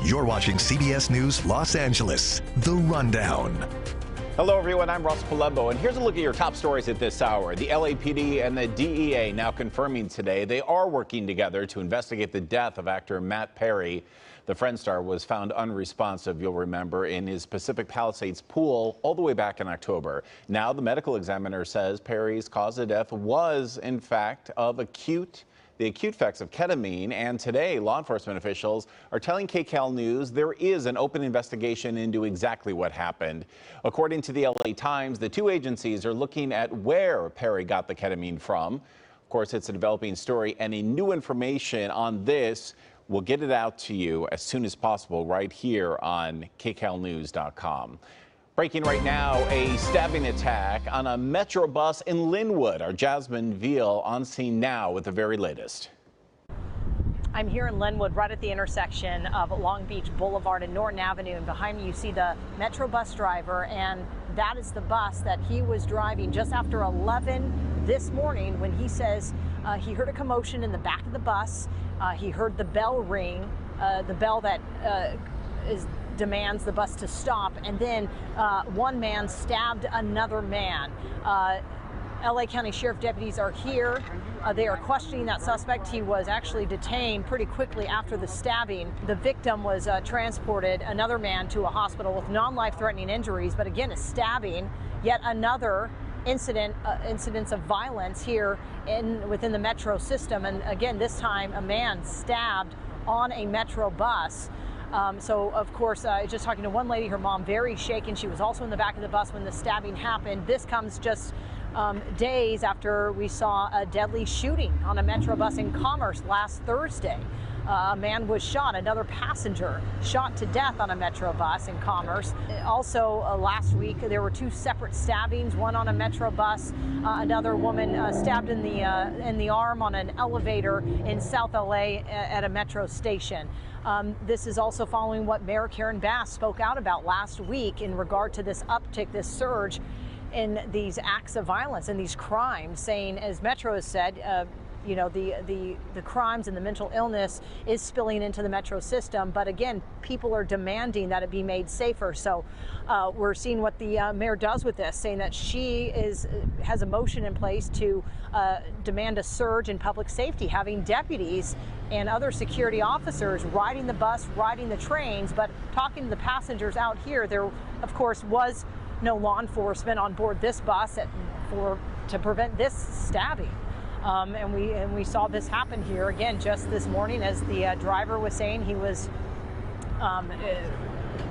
You're watching CBS News Los Angeles, The Rundown. Hello, everyone. I'm Ross Palumbo, and here's a look at your top stories at this hour. The LAPD and the DEA now confirming today they are working together to investigate the death of actor Matt Perry. The Friends star was found unresponsive, you'll remember, in his Pacific Palisades pool all the way back in October. Now, the medical examiner says Perry's cause of death was, in fact, of the acute effects of ketamine, and today law enforcement officials are telling KCAL News there is an open investigation into exactly what happened. According to the LA Times, the two agencies are looking at where Perry got the ketamine from. Of course, it's a developing story, and any new information on this, we'll get it out to you as soon as possible right here on kcalnews.com. Breaking right now, a stabbing attack on a Metro bus in Lynwood. Our Jasmine Veal on scene now with the very latest. I'm here in Lynwood, right at the intersection of Long Beach Boulevard and Norton Avenue. And behind me, you see the Metro bus driver, and that is the bus that he was driving just after 11 this morning when he says he heard a commotion in the back of the bus. He heard the bell ring, the bell that demands the bus to stop, and then one man stabbed another man. LA County Sheriff deputies are here. They are questioning that suspect. He was actually detained pretty quickly after the stabbing. The victim was transported, another man, to a hospital with non-life-threatening injuries, but again, a stabbing, yet another incidents of violence here within the Metro system. And again, this time a man stabbed on a Metro bus. So, of course, just talking to one lady, her mom, very shaken. She was also in the back of the bus when the stabbing happened. This comes just days after we saw a deadly shooting on a Metro bus in Commerce last Thursday. A man was shot, another passenger shot to death on a Metro bus in Commerce. Also, last week, there were two separate stabbings, one on a Metro bus, another woman stabbed in the arm on an elevator in South LA at a Metro station. This is also following what Mayor Karen Bass spoke out about last week in regard to this uptick, this surge in these acts of violence and these crimes, saying, as Metro has said, you know, the crimes and the mental illness is spilling into the Metro system. But again, people are demanding that it be made safer. So we're seeing what the mayor does with this, saying that she has a motion in place to demand a surge in public safety, having deputies and other security officers riding the bus, riding the trains, but talking to the passengers out here. There, of course, was no law enforcement on board this bus to prevent this stabbing. And we saw this happen here again just this morning, as the driver was saying he was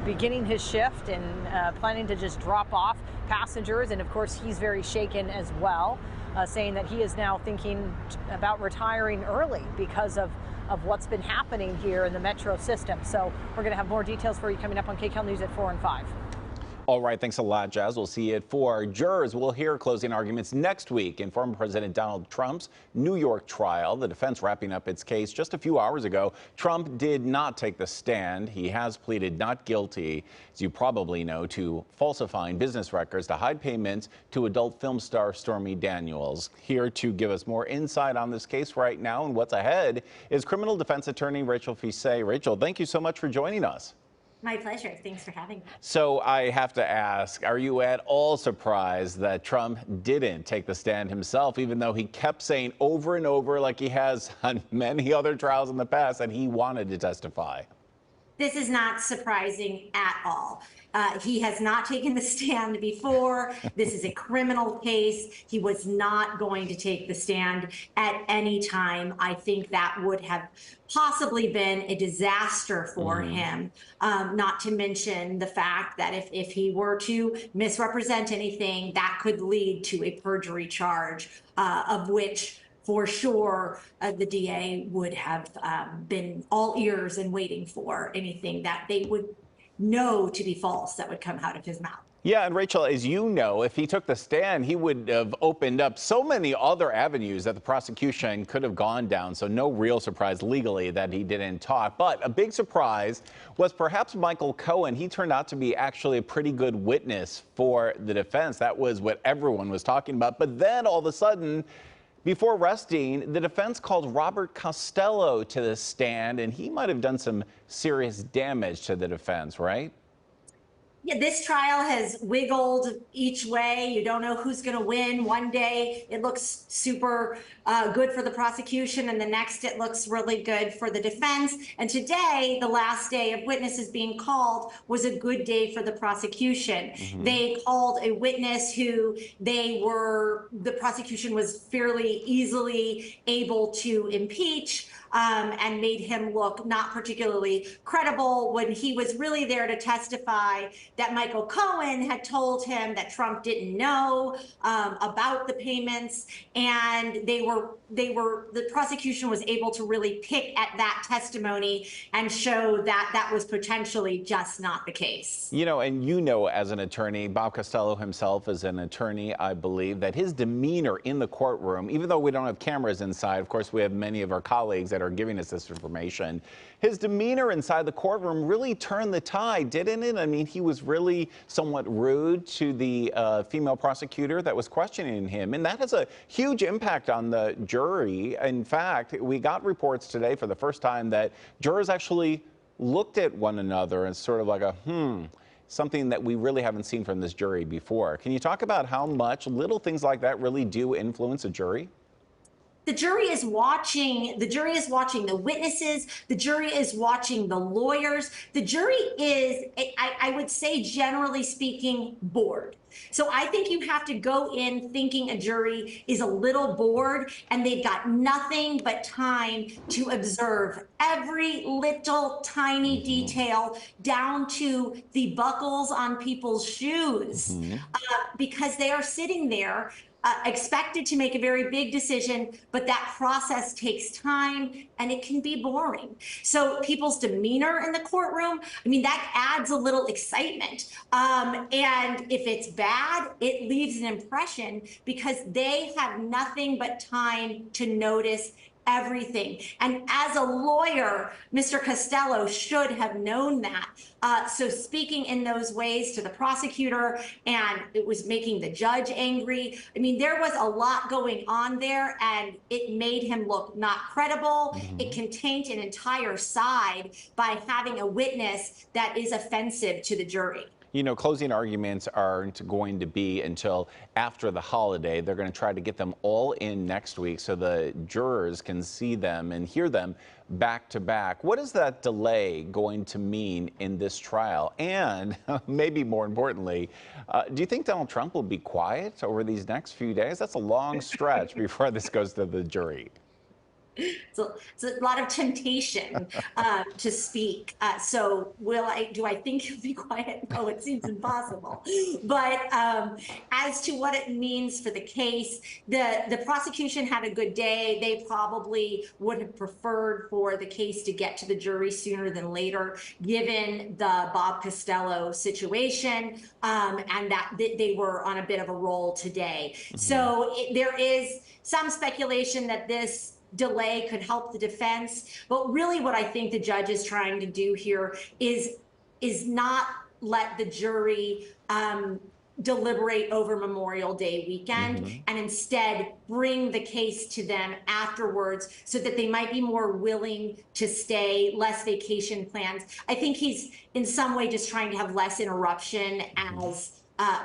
beginning his shift and planning to just drop off passengers. And of course, he's very shaken as well, saying that he is now thinking about retiring early because of what's been happening here in the Metro system. So we're going to have more details for you coming up on KCAL News at 4 and 5. All right, thanks a lot, Jazz. We'll see you at 4. Jurors will hear closing arguments next week in former President Donald Trump's New York trial. The defense wrapping up its case just a few hours ago. Trump did not take the stand. He has pleaded not guilty, as you probably know, to falsifying business records to hide payments to adult film star Stormy Daniels. Here to give us more insight on this case right now and what's ahead is criminal defense attorney Rachel Fisay. Rachel, thank you so much for joining us. My pleasure. Thanks for having me. So I have to ask, are you at all surprised that Trump didn't take the stand himself, even though he kept saying over and over, like he has on many other trials in the past, that he wanted to testify? This is not surprising at all. He has not taken the stand before. This is a criminal case. He was not going to take the stand at any time. I think that would have possibly been a disaster for him, not to mention the fact that if he were to misrepresent anything, that could lead to a perjury charge, of which for sure, the DA would have been all ears and waiting for anything that they would know to be false that would come out of his mouth. Yeah, and Rachel, as you know, if he took the stand, he would have opened up so many other avenues that the prosecution could have gone down. So no real surprise legally that he didn't talk. But a big surprise was perhaps Michael Cohen. He turned out to be actually a pretty good witness for the defense. That was what everyone was talking about. But then all of a sudden, Before arresting, the defense called Robert Costello to the stand, and he might have done some serious damage to the defense, right? Yeah, this trial has wiggled each way. You don't know who's going to win. One day it looks super good for the prosecution, and the next it looks really good for the defense. And today, the last day of witnesses being called, was a good day for the prosecution. They called a witness who the prosecution was fairly easily able to impeach. And made him look not particularly credible when he was really there to testify that Michael Cohen had told him that Trump didn't know about the payments, and the prosecution was able to really pick at that testimony and show that that was potentially just not the case. You know, and as an attorney, Bob Costello himself is an attorney, I believe, that his demeanor in the courtroom, even though we don't have cameras inside, of course, we have many of our colleagues that are giving us this information. His demeanor inside the courtroom really turned the tide, didn't it? I mean, he was really somewhat rude to the female prosecutor that was questioning him, and that has a huge impact on the jury. In fact, we got reports today for the first time that jurors actually looked at one another and sort of like something that we really haven't seen from this jury before. Can you talk about how much little things like that really do influence a jury? The jury is watching. The jury is watching the witnesses. The jury is watching the lawyers. The jury is, I would say, generally speaking, bored. So I think you have to go in thinking a jury is a little bored, and they've got nothing but time to observe every little tiny detail down to the buckles on people's shoes, because they are sitting there expected to make a very big decision, but that process takes time and it can be boring. So people's demeanor in the courtroom, I mean, that adds a little excitement. And if it's bad, it leaves an impression because they have nothing but time to notice everything. And as a lawyer, Mr. Costello should have known that. So speaking in those ways to the prosecutor, and it was making the judge angry. I mean, there was a lot going on there, and it made him look not credible. It can taint an entire side by having a witness that is offensive to the jury. You know, closing arguments aren't going to be until after the holiday. They're going to try to get them all in next week so the jurors can see them and hear them back to back. What is that delay going to mean in this trial? And maybe more importantly, do you think Donald Trump will be quiet over these next few days? That's a long stretch before this goes to the jury. So it's a lot of temptation to speak. So do I think he'll be quiet? No, it seems impossible. But as to what it means for the case, the prosecution had a good day. They probably would have preferred for the case to get to the jury sooner than later, given the Bob Costello situation, and that they were on a bit of a roll today. So there is some speculation that this delay could help the defense, but really what I think the judge is trying to do here is not let the jury deliberate over Memorial Day weekend, and instead bring the case to them afterwards so that they might be more willing to stay, less vacation plans. I think he's in some way just trying to have less interruption as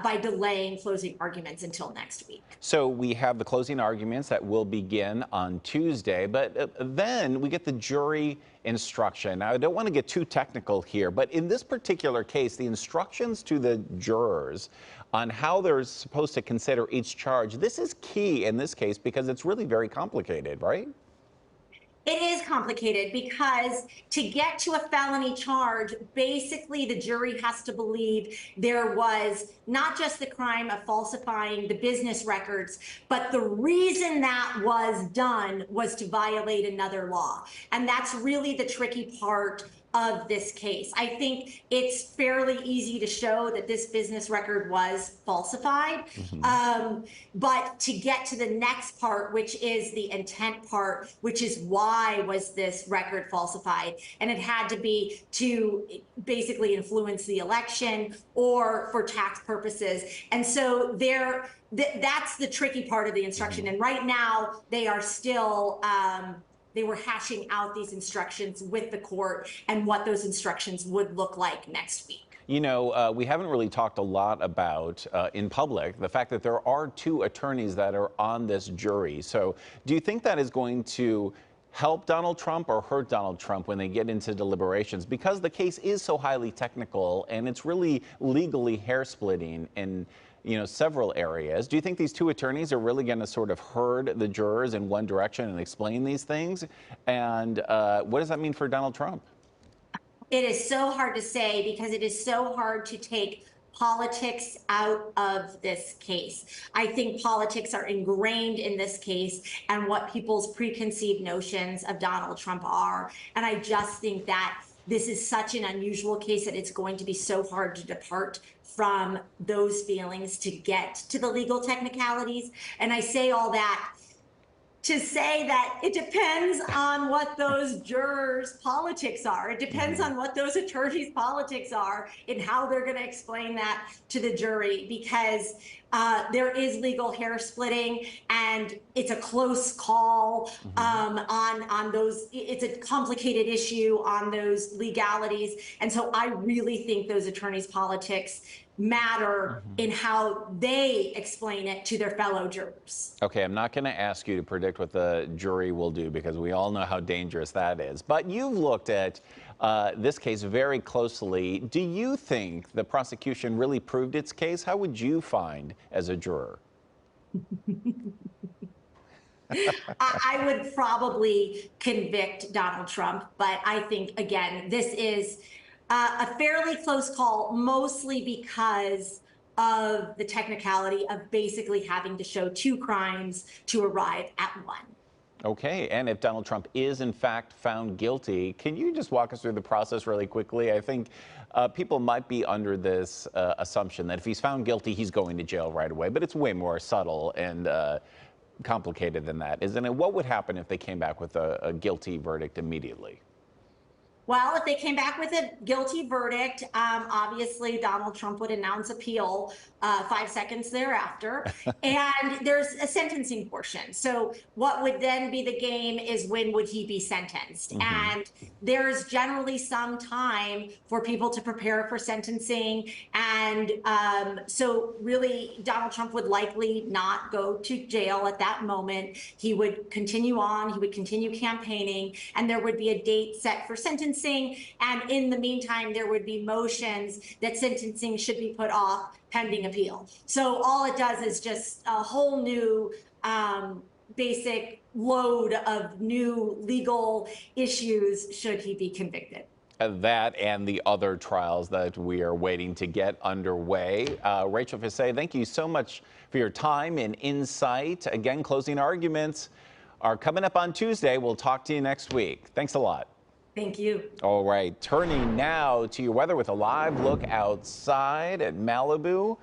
by delaying closing arguments until next week. So we have the closing arguments that will begin on Tuesday, but then we get the jury instruction. Now, I don't want to get too technical here, but in this particular case, the instructions to the jurors on how they're supposed to consider each charge, this is key in this case because it's really very complicated, right? It is complicated because to get to a felony charge, basically the jury has to believe there was not just the crime of falsifying the business records, but the reason that was done was to violate another law. And that's really the tricky part of this case. I think it's fairly easy to show that this business record was falsified. But to get to the next part, which is the intent part, which is why was this record falsified? And it had to be to basically influence the election or for tax purposes. And so that's the tricky part of the instruction. And right now they are still, they were hashing out these instructions with the court and what those instructions would look like next week. You know, we haven't really talked a lot about, in public, the fact that there are 2 attorneys that are on this jury. So do you think that is going to help Donald Trump or hurt Donald Trump when they get into deliberations? Because the case is so highly technical and it's really legally hair-splitting in several areas. Do you think these 2 attorneys are really going to sort of herd the jurors in one direction and explain these things? And what does that mean for Donald Trump? It is so hard to say because it is so hard to take politics out of this case. I think politics are ingrained in this case and what people's preconceived notions of Donald Trump are. And I just think that this is such an unusual case that it's going to be so hard to depart from those feelings to get to the legal technicalities. And I say all that to say that it depends on what those jurors' politics are. It depends on what those attorneys' politics are and how they're going to explain that to the jury, because there is legal hair splitting and it's a close call on those. It's a complicated issue on those legalities. And so I really think those attorneys' politics matter in how they explain it to their fellow jurors. Okay, I'm not going to ask you to predict what the jury will do because we all know how dangerous that is. But you've looked at this case very closely. Do you think the prosecution really proved its case? How would you find as a juror? I would probably convict Donald Trump, but I think, again, this is a fairly close call, mostly because of the technicality of basically having to show 2 crimes to arrive at 1. Okay, and if Donald Trump is in fact found guilty, can you just walk us through the process really quickly? I think people might be under this assumption that if he's found guilty, he's going to jail right away, but it's way more subtle and complicated than that, isn't it? What would happen if they came back with a guilty verdict immediately? Well, if they came back with a guilty verdict, obviously Donald Trump would announce appeal 5 seconds thereafter. And there's a sentencing portion. So what would then be the game is when would he be sentenced? And there's generally some time for people to prepare for sentencing. And so really, Donald Trump would likely not go to jail at that moment. He would continue on. He would continue campaigning. And there would be a date set for sentencing. And in the meantime, there would be motions that sentencing should be put off pending appeal. So all it does is just a whole new basic load of new legal issues should he be convicted. That and the other trials that we are waiting to get underway. Rachel Fisay, thank you so much for your time and insight. Again, closing arguments are coming up on Tuesday. We'll talk to you next week. Thanks a lot. Thank you. All right, turning now to your weather with a live look outside at Malibu.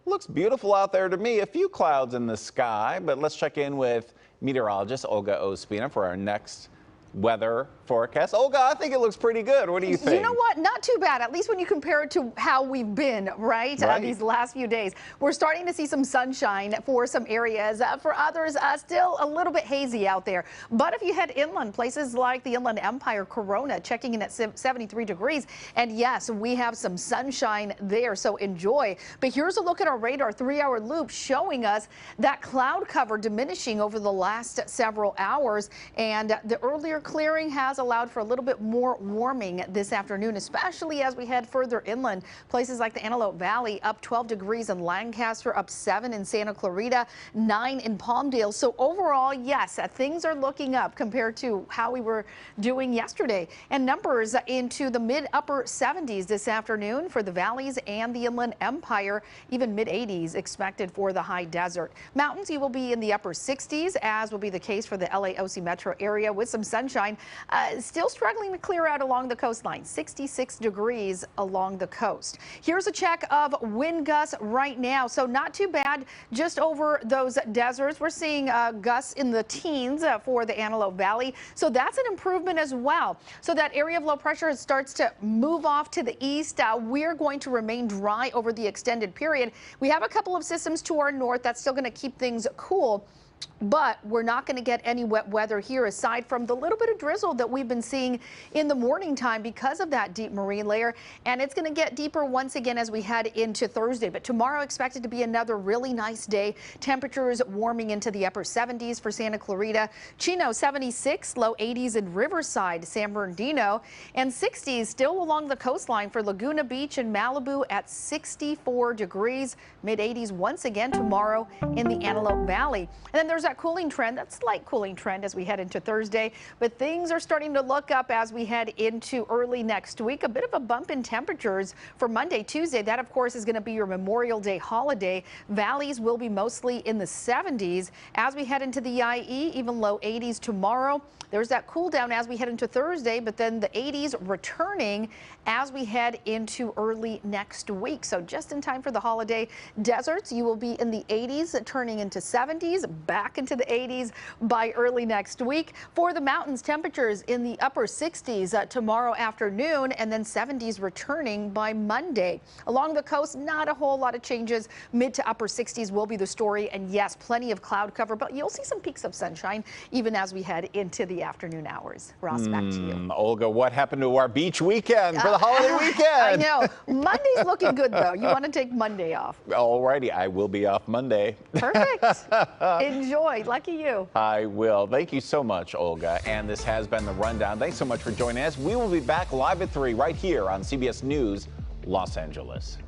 Looks beautiful out there to me. A few clouds in the sky, but let's check in with meteorologist Olga Ospina for our next weather forecast. Olga, I think it looks pretty good. What do you think? You know what? Not too bad, at least when you compare it to how we've been, right? These last few days. We're starting to see some sunshine for some areas. For others, still a little bit hazy out there. But if you head inland, places like the Inland Empire, Corona, checking in at 73 degrees. And yes, we have some sunshine there, so enjoy. But here's a look at our radar 3-hour loop showing us that cloud cover diminishing over the last several hours. And the earlier clearing has allowed for a little bit more warming this afternoon, especially as we head further inland. Places like the Antelope Valley up 12 degrees in Lancaster, up 7 in Santa Clarita, 9 in Palmdale. So overall, yes, things are looking up compared to how we were doing yesterday. And numbers into the mid-upper 70s this afternoon for the valleys and the Inland Empire, even mid-80s expected for the high desert. Mountains, you will be in the upper 60s, as will be the case for the LAOC metro area with some sunshine sunshine. Still struggling to clear out along the coastline. 66 degrees along the coast. Here's a check of wind gusts right now. So not too bad just over those deserts. We're seeing gusts in the teens for the Antelope Valley. So that's an improvement as well. So that area of low pressure starts to move off to the east. We're going to remain dry over the extended period. We have a couple of systems to our north that's still going to keep things cool. But we're not going to get any wet weather here aside from the little bit of drizzle that we've been seeing in the morning time because of that deep marine layer. And it's going to get deeper once again as we head into Thursday. But tomorrow expected to be another really nice day. Temperatures warming into the upper 70s for Santa Clarita. Chino 76, low 80s in Riverside, San Bernardino, and 60s still along the coastline for Laguna Beach and Malibu at 64 degrees. Mid 80s once again tomorrow in the Antelope Valley. And then there's that cooling trend, that slight cooling trend as we head into Thursday, but things are starting to look up as we head into early next week. A bit of a bump in temperatures for Monday, Tuesday. That, of course, is going to be your Memorial Day holiday. Valleys will be mostly in the 70s as we head into the IE, even low 80s tomorrow. There's that cool down as we head into Thursday, but then the 80s returning as we head into early next week. So just in time for the holiday. Deserts, you will be in the 80s, turning into 70s, back into the 80s by early next week. For the mountains, temperatures in the upper 60s tomorrow afternoon, and then 70s returning by Monday. Along the coast, not a whole lot of changes. Mid to upper 60s will be the story, and yes, plenty of cloud cover, but you'll see some peaks of sunshine even as we head into the afternoon hours. Ross, back to you. Olga, what happened to our beach weekend for the holiday weekend? I know. Monday's looking good, though. You want to take Monday off. All righty. I will be off Monday. Perfect. Enjoy. Lucky you. I will. Thank you so much, Olga. And this has been The Rundown. Thanks so much for joining us. We will be back live at 3 right here on CBS News Los Angeles.